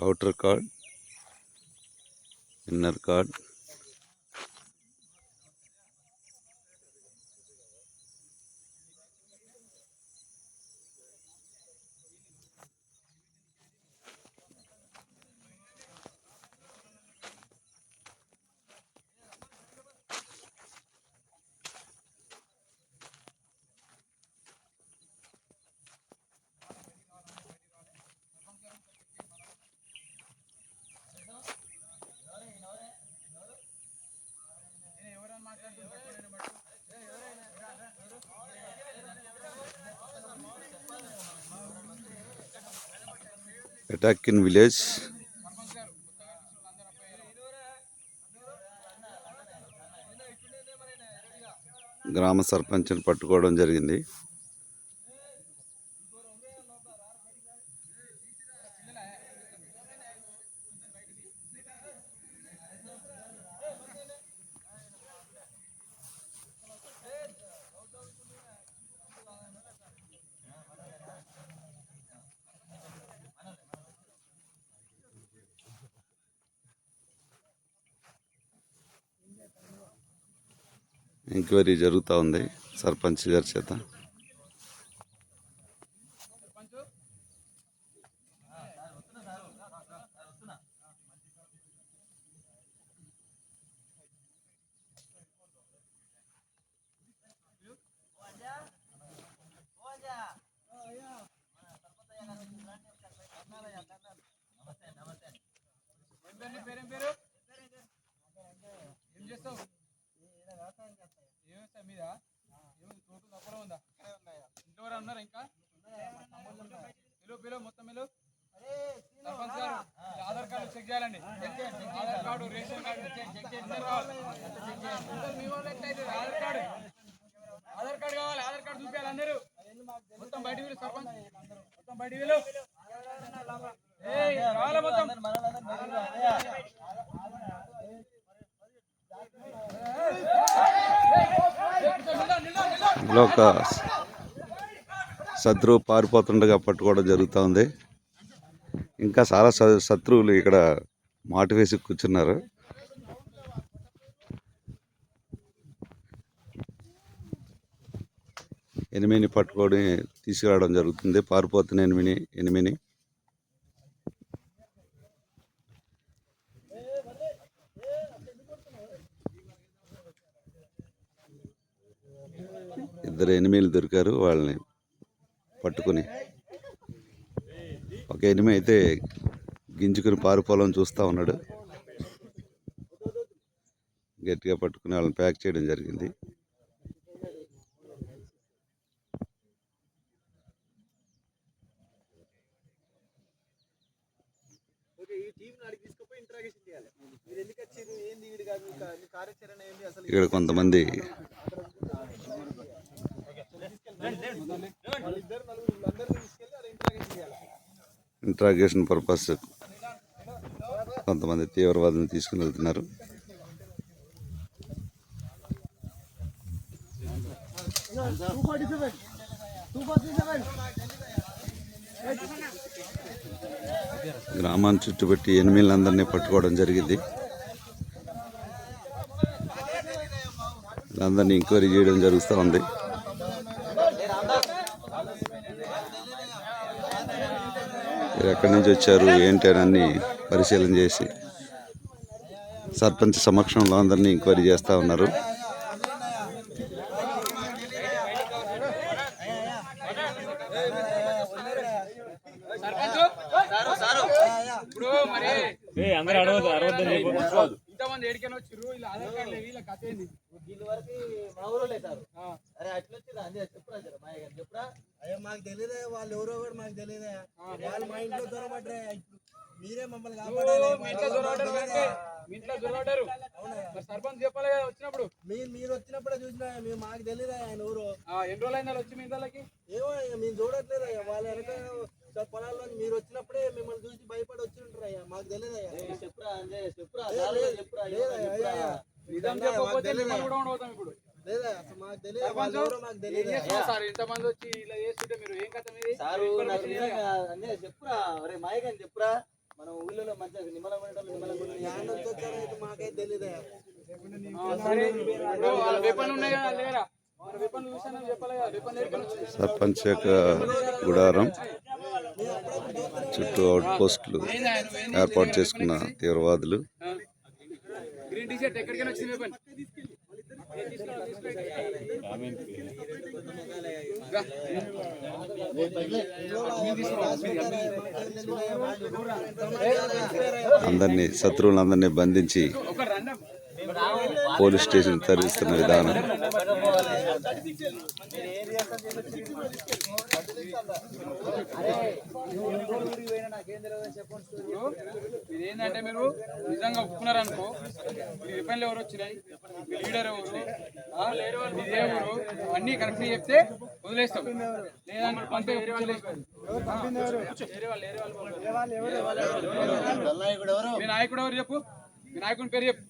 outer card, inner card. Attack in village. గ్రామ సర్పంచ్ని పట్టుకోవడం జరిగింది. ఎంక్వైరీ జరుగుతూ ఉంది సర్పంచ్ గారి చేత. ఆధార్ కార్డు చెక్ చేయాలండి. Aadhaar card, ration card Aadhaar card కావాలి. ఆధార్ కార్డు చూపించాలి అందరూ. మొత్తం బయట వీళ్ళు సర్పంచ్ మొత్తం బయట వీళ్ళు కావాలి మొత్తం. ఇందులో ఒక శత్రువు పారిపోతుండగా పట్టుకోవడం జరుగుతూ ఉంది. ఇంకా చాలా శత్రువులు ఇక్కడ మాటు వేసి కూర్చున్నారు. ఎనిమిని పట్టుకొని తీసుకురావడం జరుగుతుంది. పారిపోతున్న ఎనిమిని ఇద్దరు ఎనిమిలు దొరికారు. వాళ్ళని పట్టుకుని ఒక ఎనిమి అయితే గింజుకుని పారిపోవాలని చూస్తూ ఉన్నాడు. గట్టిగా పట్టుకుని వాళ్ళని ప్యాక్ చేయడం జరిగింది. ఇక్కడ కొంతమంది ఇంట్రాగేషన్ పర్పస్ కొంతమంది తీవ్రవాదులను తీసుకుని వెళ్తున్నారు. గ్రామాన్ని చుట్టుపెట్టి ఎనిమిలందరినీ పట్టుకోవడం జరిగింది. అందరినీ ఎంక్వైరీ చేయడం జరుగుతూ ఉంది. ఎక్కడి నుంచి వచ్చారు ఏంటి అని అన్ని పరిశీలన చేసి సర్పంచ్ సమక్షంలో అందరినీ ఎంక్వైరీ చేస్తూ ఉన్నారు. ఇంతమంది ఏడికైనా వచ్చారు. ఇలా ఆధార్ కార్డు లేవు. ఇలా కథ ఏంది? మాకు తెలియదా వాళ్ళు ఎవరో కూడా మాకు తెలియదా. వాళ్ళు మా ఇంట్లో దొరబడ్డా. ఇప్పుడు మీరే మమ్మల్ని కాపాడాలి. ఇంట్లో దొరబడ్డారు. సర్పంచ్ చెప్పాలి కదా వచ్చినప్పుడు. మీరు వచ్చినప్పుడే చూసినా మేము మాకు తెలియదా ఆయన ఎవరో. ఎన్ని రోజులు అయిందా వచ్చి మీ ఇంట్లోకి? ఏమో మేము చూడట్లేదు అయ్యా. వాళ్ళ వెనక పొలాల్లో మీరు వచ్చినప్పుడే మిమ్మల్ని చూసి భయపడి వచ్చి ఉంటారు అయ్యా. మాకు తెలియదయ్యా. లేదా అసలు మాకు తెలియదు. వాళ్ళు ఎవరో మాకు తెలియదు. ఇంతమంది వచ్చి ఇలా చేస్తుంటే మీరు ఏం కథ? చెప్పురా. అరే మాయగాని చెప్పురా. మనం ఊళ్ళో మంచిగా నిమ్మలంగా యానంతో వచ్చారో అయితే మాకైతే తెలియదే. సరే ఇప్పుడు వాళ్ళ వెపన్ ఉన్నాయి కదా లేరా మన వెపన్ చూసాను చెప్పాలి కదా వెపన్ నేర్చుకుని సర్పంచ్ యొక్క గుడారం చుట్టూ అవుట్ పోస్టులు ఏర్పాటు చేసుకున్న తీవ్రవాదులు. గ్రీన్ టీ షర్ట్ ఎక్కడికైనా వచ్చింది వెపన్ అందరినీ శత్రువులందరినీ బంధించి ఒక రండం పోలీస్ స్టేషన్ తరలిస్తున్న విధానం. ఇదేంటంటే మీరు నిజంగా ఒప్పుకున్నారనుకో మీ వెపన్లు ఎవరు వచ్చినాయి మీ లీడర్ ఎవరు ఇదే ఎవరు అన్నీ కరెక్ట్గా చెప్తే వదిలేస్తాం లేదంటే పంపే మీ నాయకుడు ఎవరు చెప్పు మీ నాయకుడి పేరు చెప్పు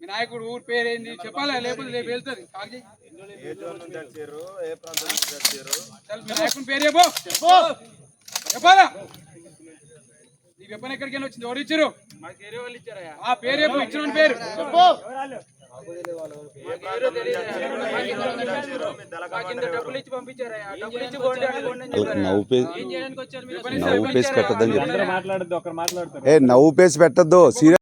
మీ నాయకుడు ఊరు పేరు ఏంది చెప్పాలా లేకపోతే రేపు వెళ్తుంది కాకి మీ నాయకుడి పేరు చెప్పు చెప్పాలా నీ వెపన్ ఎక్కడికైనా వచ్చింది ఎవరు ఇచ్చారు ఆ పేరు చెప్పు ఇచ్చిన పేరు నవ్వు పేసి పెట్టద్దని చెప్పి నవ్వు పేసి పెట్టద్దు.